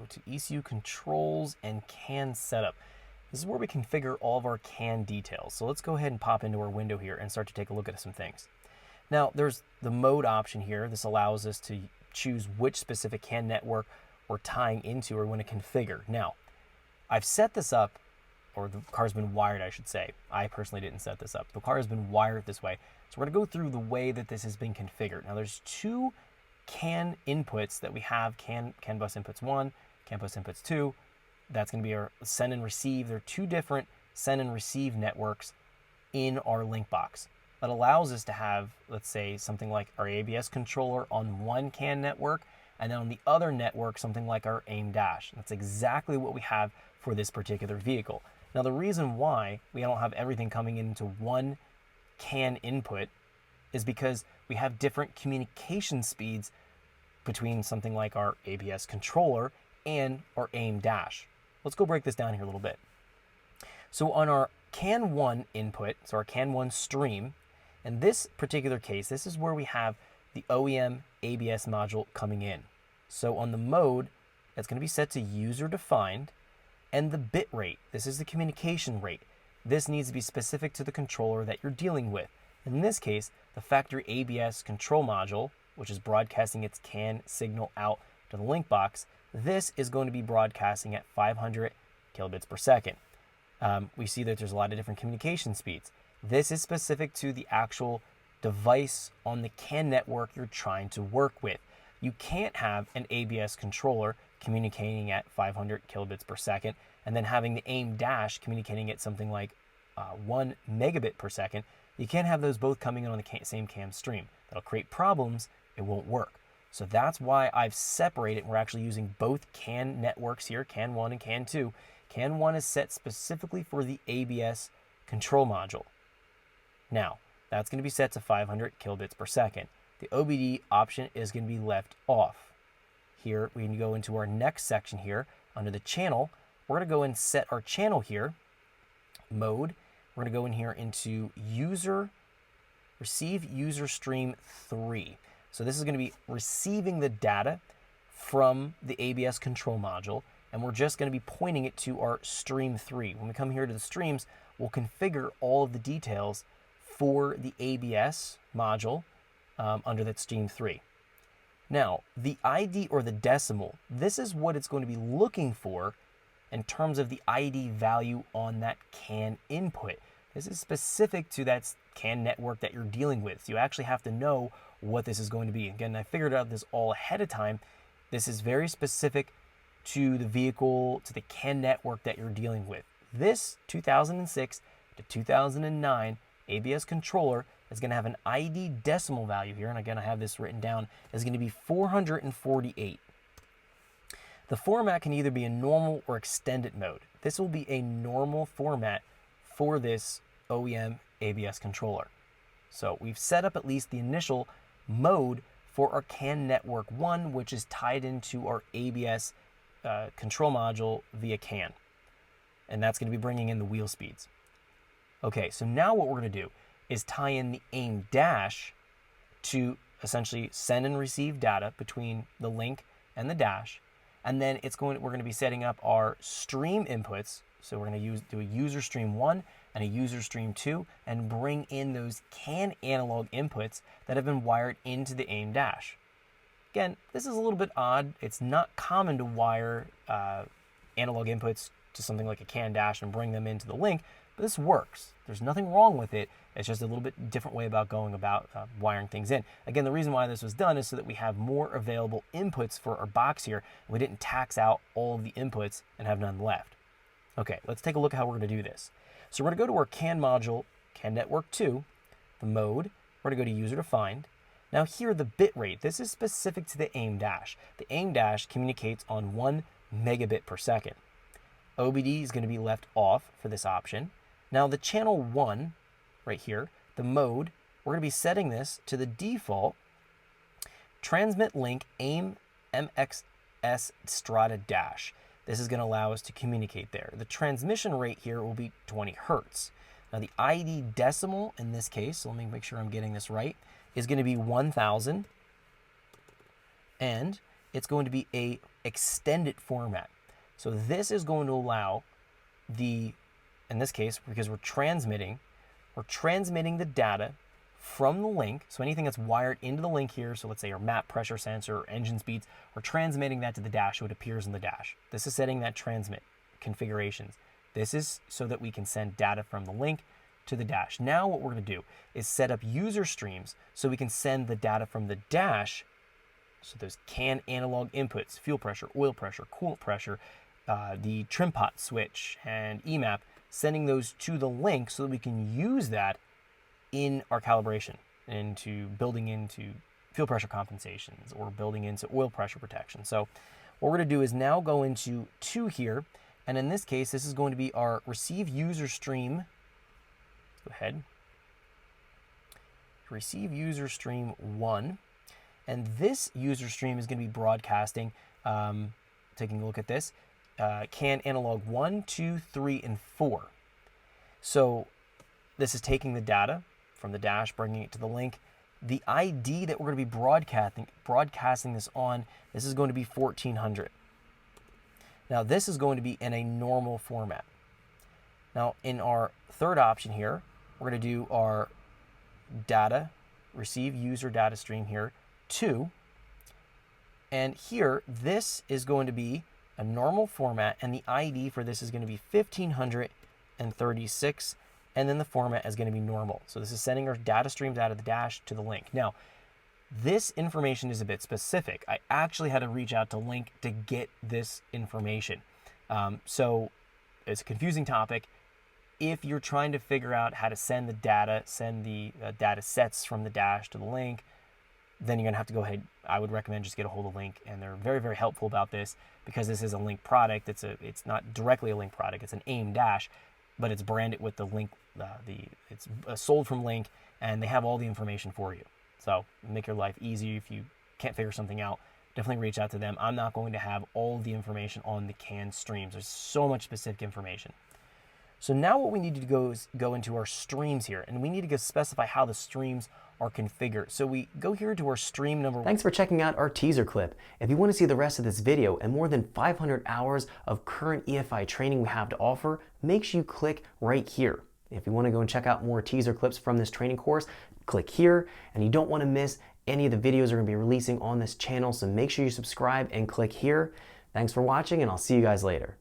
go to ECU controls and CAN setup. This is where we configure all of our CAN details. So let's go ahead and pop into our window here and start to take a look at some things. Now there's the mode option here. This allows us to choose which specific CAN network we're tying into or want to configure. Now, I've set this up, or the car's been wired, I should say. I personally didn't set this up. The car has been wired this way. So we're going to go through the way that this has been configured. Now there's two CAN inputs that we have, CAN bus inputs 1, CAN bus inputs 2. That's going to be our send and receive. There are two different send and receive networks in our link box. That allows us to have, let's say, something like our ABS controller on one CAN network, and then on the other network, something like our AIM dash. That's exactly what we have for this particular vehicle. Now, the reason why we don't have everything coming into one CAN input is because we have different communication speeds between something like our ABS controller and our AIM dash. Let's go break this down here a little bit. So on our CAN 1 input, so our CAN 1 stream, in this particular case, this is where we have the OEM ABS module coming in. So on the mode, that's going to be set to user defined, and the bit rate, this is the communication rate. This needs to be specific to the controller that you're dealing with. In this case, the factory ABS control module, which is broadcasting its CAN signal out to the link box, this is going to be broadcasting at 500 kilobits per second. We see that there's a lot of different communication speeds. This is specific to the actual device on the CAN network you're trying to work with. You can't have an ABS controller communicating at 500 kilobits per second and then having the AIM dash communicating at something like 1 megabit per second. You can't have those both coming in on the same CAN stream. That'll create problems. It won't work. So that's why I've separated. We're actually using both CAN networks here, CAN 1 and CAN 2. CAN 1 is set specifically for the ABS control module. Now, that's going to be set to 500 kilobits per second. The OBD option is going to be left off. Here, we can go into our next section here. Under the channel, we're going to go and set our channel here, mode. We're going to go in here into receive user stream 3. So this is going to be receiving the data from the ABS control module, and we're just going to be pointing it to our stream 3. When we come here to the streams, we'll configure all of the details for the ABS module under that stream 3. Now, the ID or the decimal, this is what it's going to be looking for in terms of the ID value on that CAN input. This is specific to that CAN network that you're dealing with. So you actually have to know what this is going to be. Again, I figured out this all ahead of time. This is very specific to the vehicle, to the CAN network that you're dealing with. This 2006 to 2009 ABS controller is going to have an ID decimal value here, and again, I have this written down, is going to be 448. The format can either be a normal or extended mode. This will be a normal format for this OEM ABS controller. So we've set up at least the initial mode for our CAN network 1, which is tied into our ABS control module via CAN. And that's going to be bringing in the wheel speeds. Okay, so now what we're going to do is tie in the AIM dash to essentially send and receive data between the link and the dash. And then we're going to be setting up our stream inputs. So we're going to do a user stream 1 and a user stream 2 and bring in those CAN analog inputs that have been wired into the AIM dash. Again, this is a little bit odd. It's not common to wire analog inputs to something like a CAN dash and bring them into the link, but this works. There's nothing wrong with it. It's just a little bit different way about going about wiring things in. Again, the reason why this was done is so that we have more available inputs for our box here. We didn't tax out all of the inputs and have none left. Okay, let's take a look at how we're going to do this. So we're going to go to our CAN module, CAN network 2, the mode. We're going to go to user defined. Now here, the bit rate. This is specific to the AIM dash. The AIM dash communicates on 1 megabit per second. OBD is going to be left off for this option. Now the channel 1, right here, the mode, we're going to be setting this to the default transmit link AIM MXS Strata dash. This is going to allow us to communicate there. The transmission rate here will be 20 hertz. Now the ID decimal in this case, so let me make sure I'm getting this right, is going to be 1000, and it's going to be a extended format. So this is going to allow in this case, because we're transmitting the data from the link. So anything that's wired into the link here, so let's say our map pressure sensor or engine speeds, we're transmitting that to the dash so it appears in the dash. This is setting that transmit configurations. This is so that we can send data from the link to the dash. Now what we're going to do is set up user streams so we can send the data from the dash, so those CAN analog inputs, fuel pressure, oil pressure, coolant pressure, the trim pot switch, and EMAP, sending those to the link so that we can use that in our calibration, into building into fuel pressure compensations or building into oil pressure protection. So what we're going to do is now go into 2 here, and in this case, this is going to be our receive user stream. Let's go ahead. Receive user stream 1, and this user stream is going to be broadcasting, taking a look at this, CAN analog 1, 2, 3, and 4. So this is taking the data from the dash, bringing it to the link. The ID that we're going to be broadcasting this on, this is going to be 1400. Now this is going to be in a normal format. Now in our third option here, we're going to do our data, receive user data stream here, 2. And here, this is going to be a normal format, and the ID for this is going to be 1536, and then the format is going to be normal. So this is sending our data streams out of the dash to the link. Now, this information is a bit specific. I actually had to reach out to Link to get this information. So it's a confusing topic. If you're trying to figure out how to send the data data sets from the dash to the link, then you're going to have to go ahead. I would recommend just get a hold of Link, and they're very, very helpful about this because this is a Link product. It's not directly a Link product. It's an AIM dash, but it's branded with the Link. It's sold from Link, and they have all the information for you. So make your life easier. If you can't figure something out, definitely reach out to them. I'm not going to have all the information on the CAN streams. There's so much specific information. So now what we need to do is go into our streams here, and we need to specify how the streams are configured. So we go here to our stream number 1. Thanks for checking out our teaser clip. If you want to see the rest of this video and more than 500 hours of current EFI training we have to offer, make sure you click right here. If you want to go and check out more teaser clips from this training course, click here, and you don't want to miss any of the videos we're going to be releasing on this channel, so make sure you subscribe and click here. Thanks for watching, and I'll see you guys later.